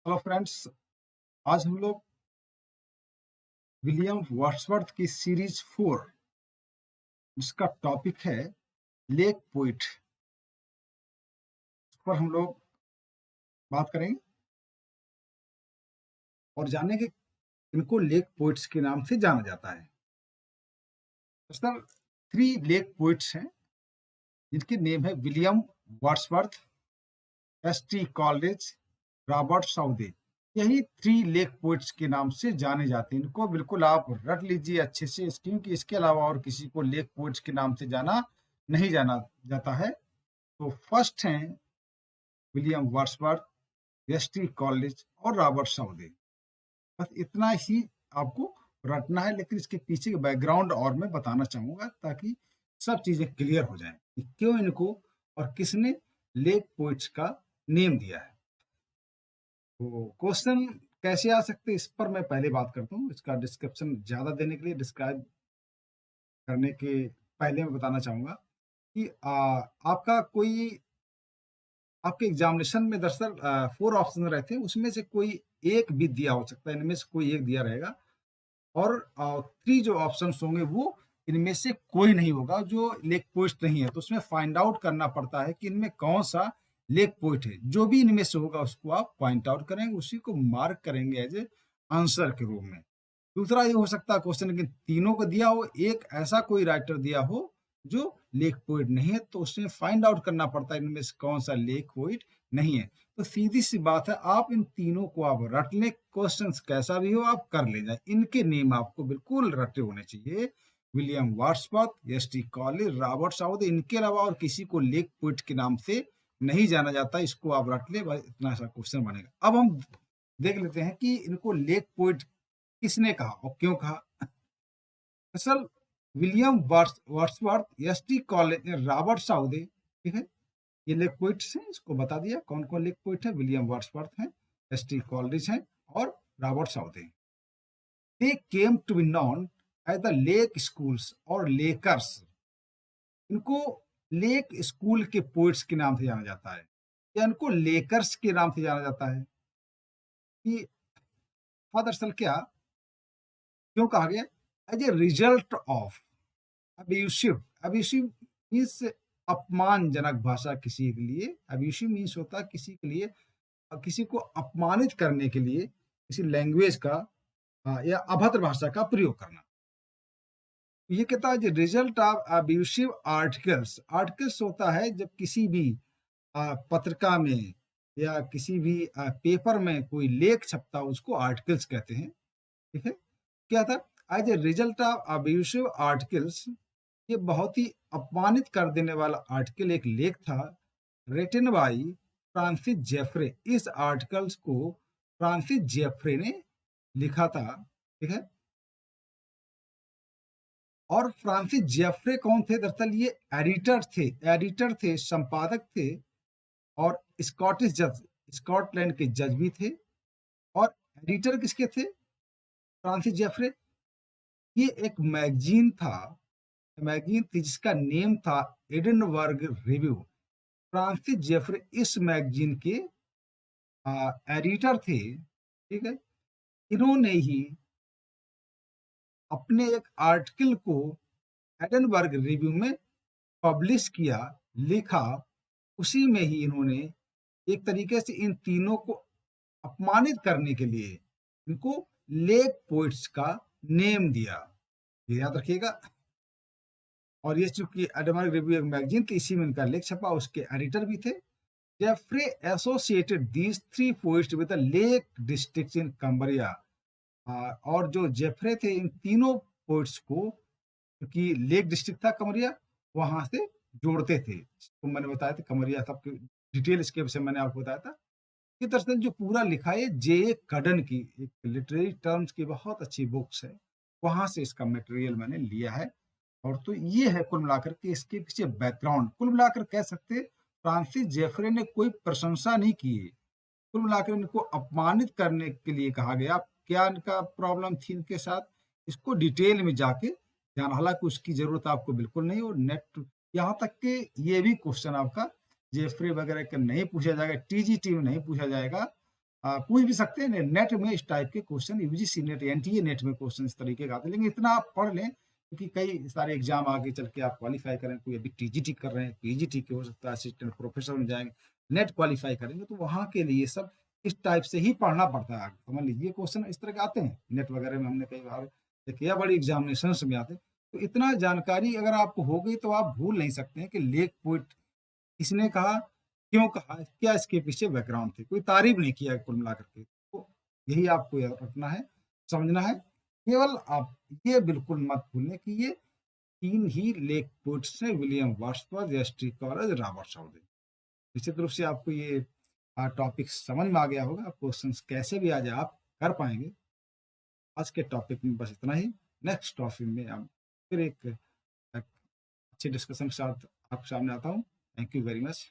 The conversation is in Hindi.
Hello friends. आज हम लोग विलियम वर्ड्सवर्थ की सीरीज 4 जिसका टॉपिक है लेक पोइट, इस पर हम लोग बात करेंगे और जानेंगे इनको लेक पोइट्स के नाम से जाना जाता है। सर, 3 लेक पोइट्स हैं जिनके नेम है William Wordsworth, S T. Coleridge, Robert Southey. यही 3 लेक पोइट्स के नाम से जाने जाते हैं। इनको बिल्कुल आप रट लीजिए अच्छे से, क्योंकि इसके अलावा और किसी को लेक पोइट्स के नाम से जाना नहीं जाना जाता है। तो फर्स्ट हैं विलियम वर्ड्सवर्थ, एस.टी. कॉलेज और रॉबर्ट साउदे। बस इतना ही आपको रटना है, लेकिन इसके पीछे का बैकग्राउंड और मैं बताना चाहूंगा ताकि सब चीजें क्लियर हो जाएं कि क्यों इनको और किसने लेक पोइट्स का नेम दिया है। तो क्वेश्चन कैसे आ सकते हैं, इस पर मैं पहले बात करता हूँ। इसका डिस्क्रिप्शन ज्यादा देने के लिए, डिस्क्राइब करने के पहले मैं बताना चाहूंगा कि आपका कोई आपके एग्जामिनेशन में दरअसल 4 ऑप्शन रहते हैं, उसमें से कोई एक भी दिया हो सकता है, इनमें से कोई एक दिया रहेगा और 3 जो ऑप्शंस होंगे वो इनमें से कोई नहीं होगा जो लेक पोइट नहीं है। तो उसमें फाइंड आउट करना पड़ता है कि इनमें कौन सा लेक पोइट है। जो भी इनमें से होगा उसको आप पॉइंट आउट करेंगे, उसी को मार्क करेंगे एज ए आंसर के रूप में। दूसरा ये हो सकता है क्वेश्चन कि तीनों को दिया हो, एक ऐसा कोई राइटर दिया हो जो लेक पोइट नहीं है, तो उसमें फाइंड आउट करना पड़ता है इनमें से कौन सा लेक पोइट नहीं है। तो सीधी सी बात है, आप इन तीनों को आप रट लें, क्वेश्चन कैसा भी हो आप कर ले जाए। इनके नेम आपको बिल्कुल रटे होने चाहिए, William Wordsworth, S T. Coleridge, Robert Southey. इनके अलावा और किसी को लेक पोइट के नाम से नहीं जाना जाता। इसको आप रट ले, बस इतना सा क्वेश्चन बनेगा। अब हम देख लेते हैं कि इनको लेक पोइट किसने कहा और क्यों कहा। दरअसल William Wordsworth, S T. Coleridge, Robert Southey, ठीक है, ये लेक पोइट्स हैं। इसको बता दिया कौन कौन लेक पोइट है। विलियम वर्ड्सवर्थ है, एस.टी. कॉलेज है और Robert Southey. They came to be known as the lake schools और लेकर्स। इनको लेक स्कूल के पोइट्स के नाम से जाना जाता है या इनको लेकर्स के नाम से जाना जाता है। कि दरअसल क्या क्यों कहा गया, as a result of abusive. Abusive means अपमानजनक भाषा किसी के लिए। अब्यूसिव मीन्स होता है किसी के लिए, किसी को अपमानित करने के लिए किसी लैंग्वेज का या अभद्र भाषा का प्रयोग करना। ये कहता है result of abusive articles. Articles होता है जब किसी भी पत्रिका में या किसी भी पेपर में कोई लेख छपता है, उसको आर्टिकल्स कहते हैं। ठीक है, क्या था, as a result of abusive articles, ये बहुत ही अपमानित कर देने वाला आर्टिकल एक लेख था, रिटन बाय फ्रांसिस जेफरे। इस आर्टिकल्स को फ्रांसिस जेफरे ने लिखा था। ठीक है, और फ्रांसिस जेफरे कौन थे, दरअसल ये एडिटर थे, संपादक थे और स्कॉटिश जज, स्कॉटलैंड के जज भी थे। और एडिटर किसके थे, फ्रांसिस जेफरे। ये एक मैगजीन थी जिसका नेम था एडिनबर्ग रिव्यू। फ्रांसिस जेफरे इस मैगजीन के एडिटर थे। ठीक है, इन्होंने ही अपने एक आर्टिकल को एडिनबर्ग रिव्यू में पब्लिश किया, लिखा। उसी में ही इन्होंने एक तरीके से इन तीनों को अपमानित करने के लिए इनको लेक पोइट्स का नेम दिया। ये याद रखिएगा। और ये चूंकि एडिनबर्ग रिव्यू एक मैगजीन थी, इसी में इनका लेख छपा, उसके एडिटर भी थे। Jeffrey associated these 3 poets with the lake district in Cumbria. और जो जेफरे थे इन तीनों पोइट्स को, क्योंकि लेक डिस्ट्रिक्ट था कमरिया, वहां से जोड़ते थे। तो मैंने बताया था कमरिया सब डिटेल इसके विषय मैंने आपको बताया था। कि दरअसल जो पूरा लिखा है जे कडन की एक लिटरेरी टर्म्स की बहुत अच्छी बुक्स है, वहां से इसका मटेरियल मैंने लिया है। और तो ये है कुल मिलाकर के इसके पीछे बैकग्राउंड। कुल मिलाकर कह सकते फ्रांसिस जेफरे ने कोई प्रशंसा नहीं की है, कुल मिलाकर इनको अपमानित करने के लिए कहा गया। क्या इनका प्रॉब्लम थी इनके साथ, इसको डिटेल में जाके जाना, हालांकि उसकी जरूरत आपको बिल्कुल नहीं। और नेट यहाँ तक कि ये भी क्वेश्चन आपका जेफरे वगैरह का नहीं पूछा जाएगा, टीजीटी में नहीं पूछा जाएगा। पूछ भी सकते हैं। नेट में इस टाइप के question, UGC net, NTA net में क्वेश्चन इस तरीके का आते हैं, लेकिन इतना आप पढ़ लें क्योंकि कई सारे एग्जाम आगे चल के आप क्वालिफाई करें। कोई अभी टीजीटी कर रहे हैं, पीजीटी के हो सकता है, असिस्टेंट प्रोफेसर बन जाएंगे, नेट क्वालिफाई करेंगे तो वहाँ के लिए सब इस टाइप से ही पढ़ना पड़ता है। समझ लीजिए क्वेश्चन इस तरह के आते हैं नेट वगैरह में, हमने कई बार देखिए या बड़ी एग्जामिनेशन में आते हैं। तो इतना जानकारी अगर आपको हो गई तो आप भूल नहीं सकते हैं कि लेक पोइट किसने कहा, क्यों कहा, क्या इसके पीछे बैकग्राउंड थी। कोई तारीफ नहीं किया कुल मिलाकर के। तो यही आपको याद रखना है, समझना है। केवल आप ये बिल्कुल मत भूलें कि ये 3 ही लेक पोइट्स हैं, William Wordsworth, S T. Coleridge, Robert Southey. निश्चित रूप से आपको ये टॉपिक समझ में आ गया होगा। क्वेश्चंस कैसे भी आ जाए आप कर पाएँगे। आज के टॉपिक में बस इतना ही। नेक्स्ट टॉपिक में हम फिर एक अच्छे डिस्कशन के साथ आपके सामने आता हूँ। Thank you very much.